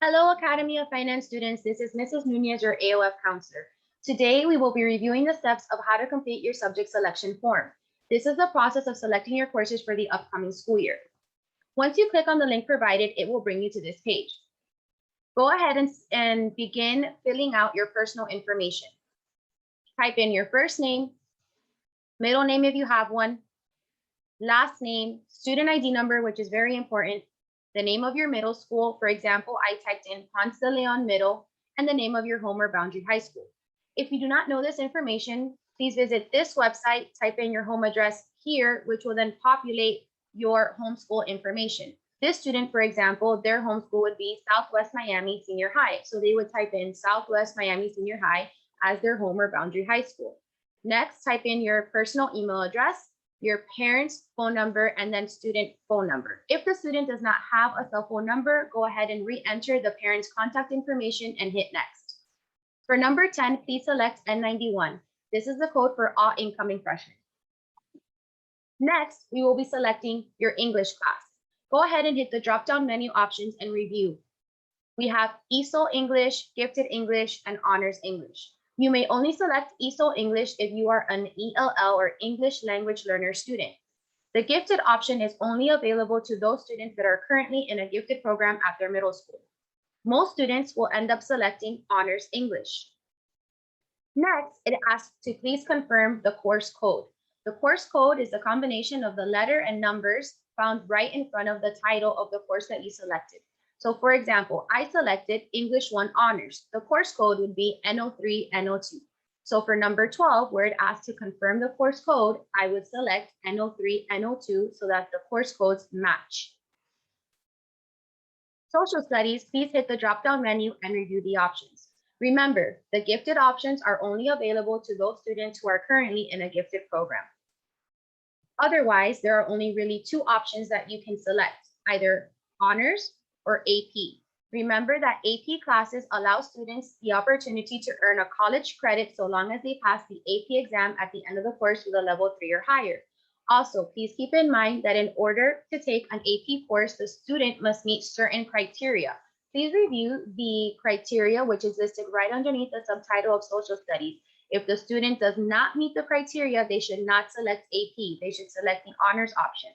Hello, Academy of Finance students. This is Mrs.Nuñez, your AOF counselor. Today, we will be reviewing the steps of how to complete your subject selection form. This is the process of selecting your courses for the upcoming school year. Once you click on the link provided, it will bring you to this page. Go ahead and begin filling out your personal information. Type in your first name, middle name if you have one, last name, student ID number, which is very important, the name of your middle school. For example, I typed in Ponce de Leon Middle, and the name of your home or boundary high school. If you do not know this information, please visit this website, type in your home address here, which will then populate your homeschool information. This student, for example, their homeschool would be Southwest Miami Senior High. So they would type in Southwest Miami Senior High as their home or boundary high school. Next, type in your personal email address, your parents' phone number, and then student phone number. If the student does not have a cell phone number, go ahead and re-enter the parent's contact information and hit next. For number 10, please select N91. This is the code for all incoming freshmen. Next, we will be selecting your English class. Go ahead and hit the drop-down menu options and review. We have ESOL English, Gifted English, and Honors English. You may only select ESOL English if you are an ELL or English Language Learner student. The gifted option is only available to those students that are currently in a gifted program at their middle school. Most students will end up selecting Honors English. Next, it asks to please confirm the course code. The course code is a combination of the letter and numbers found right in front of the title of the course that you selected. So for example, I selected English 1 Honors. The course code would be N03, N02. So for number 12, where it asks to confirm the course code, I would select N03, N02 so that the course codes match. Social Studies, please hit the drop-down menu and review the options. Remember, the gifted options are only available to those students who are currently in a gifted program. Otherwise, there are only really two options that you can select, either Honors or AP. Remember that AP classes allow students the opportunity to earn a college credit so long as they pass the AP exam at the end of the course with a level 3 or higher. Also, please keep in mind that in order to take an AP course, the student must meet certain criteria. Please review the criteria, which is listed right underneath the subtitle of Social Studies. If the student does not meet the criteria, they should not select AP. They should select the Honors option.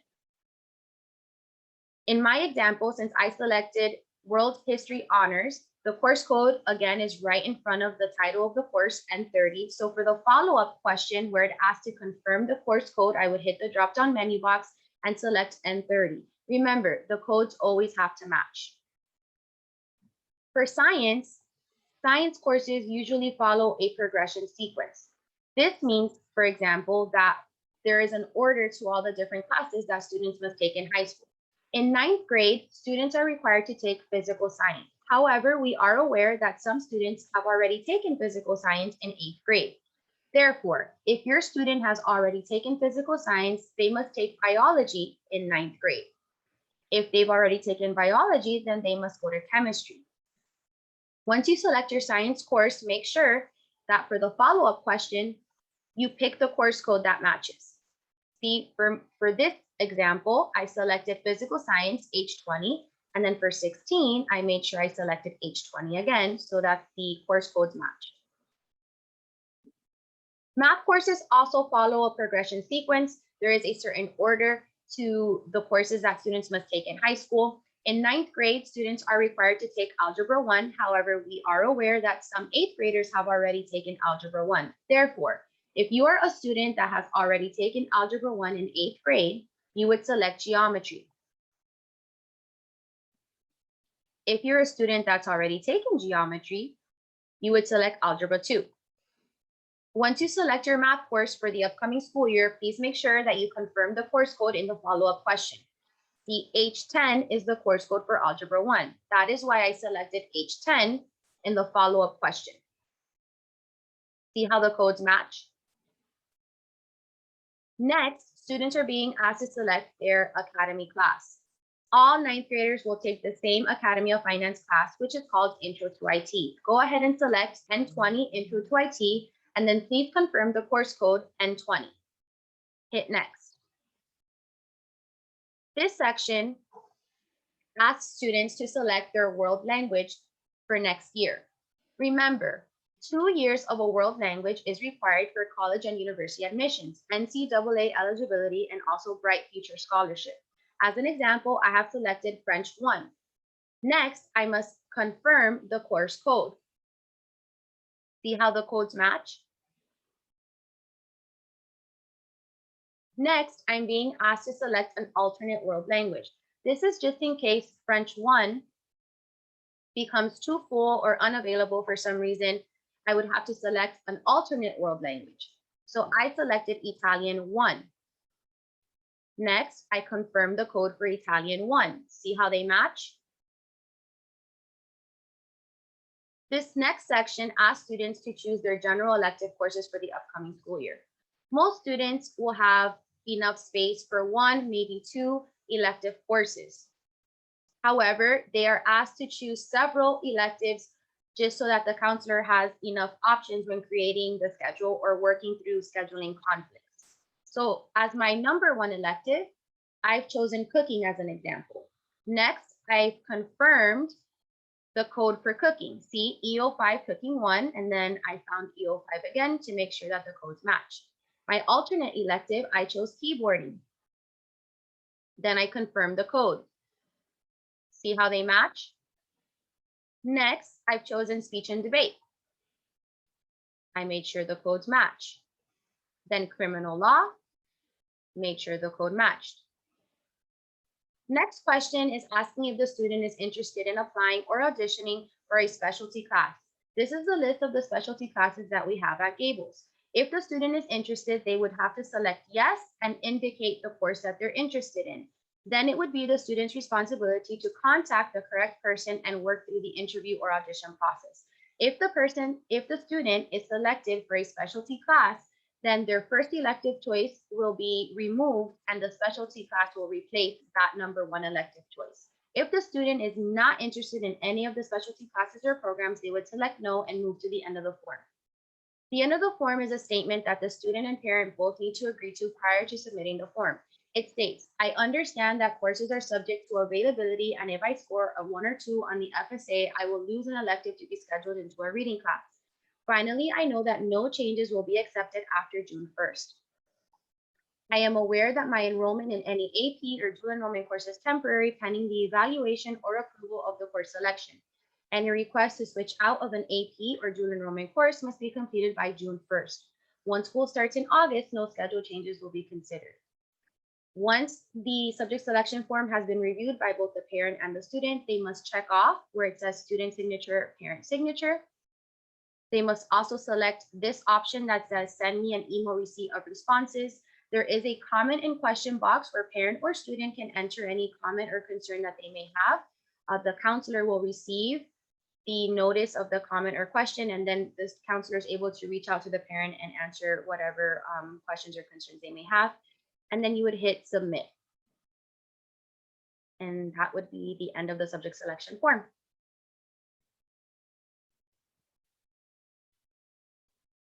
In my example, since I selected World History Honors, the course code, again, is right in front of the title of the course, N30. So for the follow-up question where it asks to confirm the course code, I would hit the drop-down menu box and select N30. Remember, the codes always have to match. For science courses usually follow a progression sequence. This means, for example, that there is an order to all the different classes that students must take in high school. In 9th grade, students are required to take physical science. However, we are aware that some students have already taken physical science in 8th grade. Therefore, if your student has already taken physical science, they must take biology in 9th grade. If they've already taken biology, then they must go to chemistry. Once you select your science course, make sure that for the follow-up question, you pick the course code that matches. See, for this example, I selected physical science H20, and then for 16, I made sure I selected H20 again so that the course codes match. Math courses also follow a progression sequence. There is a certain order to the courses that students must take in high school. In 9th grade, students are required to take Algebra 1. However, we are aware that some 8th graders have already taken Algebra 1. Therefore, if you are a student that has already taken Algebra 1 in 8th grade, you would select geometry. If you're a student that's already taken geometry, you would select Algebra 2. Once you select your math course for the upcoming school year, please make sure that you confirm the course code in the follow-up question. The H10 is the course code for Algebra 1. That is why I selected H10 in the follow-up question. See how the codes match? Next, students are being asked to select their academy class. All 9th graders will take the same Academy of Finance class, which is called Intro to IT. Go ahead and select N20 Intro to IT, and then please confirm the course code N20. Hit next. This section asks students to select their world language for next year. Remember, 2 years of a world language is required for college and university admissions, NCAA eligibility, and also Bright Future Scholarship. As an example, I have selected French 1. Next, I must confirm the course code. See how the codes match? Next, I'm being asked to select an alternate world language. This is just in case French 1 becomes too full or unavailable for some reason. I would have to select an alternate world language. So I selected Italian 1. Next, I confirm the code for Italian 1. See how they match? This next section asks students to choose their general elective courses for the upcoming school year. Most students will have enough space for 1, maybe 2 elective courses. However, they are asked to choose several electives just so that the counselor has enough options when creating the schedule or working through scheduling conflicts. So as my number 1 elective, I've chosen cooking as an example. Next, I've confirmed the code for cooking. See, EO5 cooking 1, and then I found EO5 again to make sure that the codes match. My alternate elective, I chose keyboarding. Then I confirmed the code. See how they match? Next, I've chosen speech and debate. I made sure the codes match. Then criminal law, made sure the code matched. Next question is asking if the student is interested in applying or auditioning for a specialty class. This is the list of the specialty classes that we have at Gables. If the student is interested, they would have to select yes and indicate the course that they're interested in. Then it would be the student's responsibility to contact the correct person and work through the interview or audition process. If the student is selected for a specialty class, then their first elective choice will be removed and the specialty class will replace that number 1 elective choice. If the student is not interested in any of the specialty classes or programs, they would select no and move to the end of the form. The end of the form is a statement that the student and parent both need to agree to prior to submitting the form. It states, I understand that courses are subject to availability, and if I score a 1 or 2 on the FSA, I will lose an elective to be scheduled into a reading class. Finally, I know that no changes will be accepted after June 1st. I am aware that my enrollment in any AP or dual enrollment course is temporary pending the evaluation or approval of the course selection. Any request to switch out of an AP or dual enrollment course must be completed by June 1st. Once school starts in August, no schedule changes will be considered. Once the subject selection form has been reviewed by both the parent and the student, they must check off where it says student signature, parent signature. They must also select this option that says send me an email receipt of responses. There is a comment and question box where parent or student can enter any comment or concern that they may have. The counselor will receive the notice of the comment or question, and then this counselor is able to reach out to the parent and answer whatever questions or concerns they may have. And then you would hit submit. And that would be the end of the subject selection form.